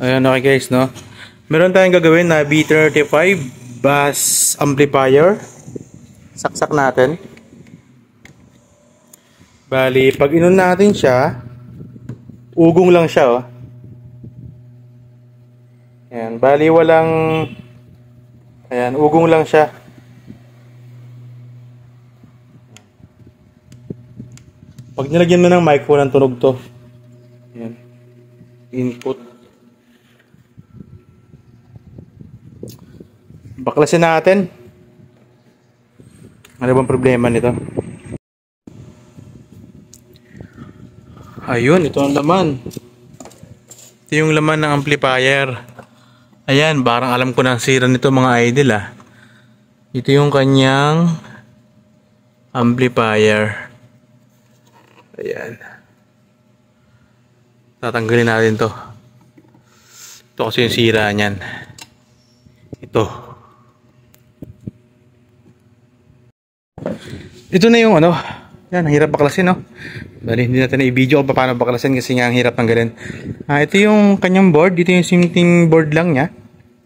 Ayan, okay guys, no? Meron tayong gagawin na B35 bass amplifier. Saksak natin. Bali, pag inon natin siya, ugong lang siya, oh. Ayan, bali walang... Ayan, ugong lang siya. Pag nilagyan mo ng mic, walang tunog to. Ayan. Input. Baklasin natin. Ano bang problema nito? Ayun, ito ang laman. Ito yung laman ng amplifier. Ayan, parang alam ko na ang sira nito mga idol, ah. Ito yung kanyang amplifier. Ayan. Tatanggalin natin to. Ito kasi yung sira niyan. Ito. Ito na yung ano. Yan, ang hirap baklasin, no? Bali, hindi natin i-video kung paano baklasin kasi nga ang hirap tanggalin. Ito yung kanyang board. Dito yung simting board lang niya.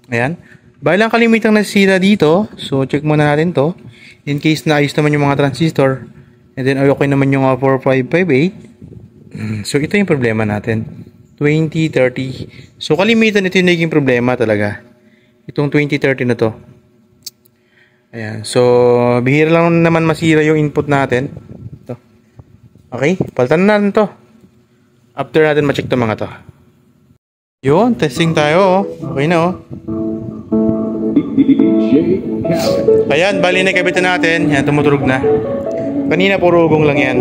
Ayan. Bali lang kalimitang nasira dito. So, check muna natin to. In case na ayos naman yung mga transistor. And then, okay naman yung 4558. So, ito yung problema natin. 2030. So, kalimitan ito yung naging problema talaga. Itong 2030 na to. Ayan. So, bihira lang naman masira yung input natin. Ito. Okay. Palitan na natin to. After natin ma-check to mga to. Yun. Testing tayo. Okay na, oh. Ayan. Bali na kabitan natin. Yan. Tumuturog na. Kanina puro ugong lang yan.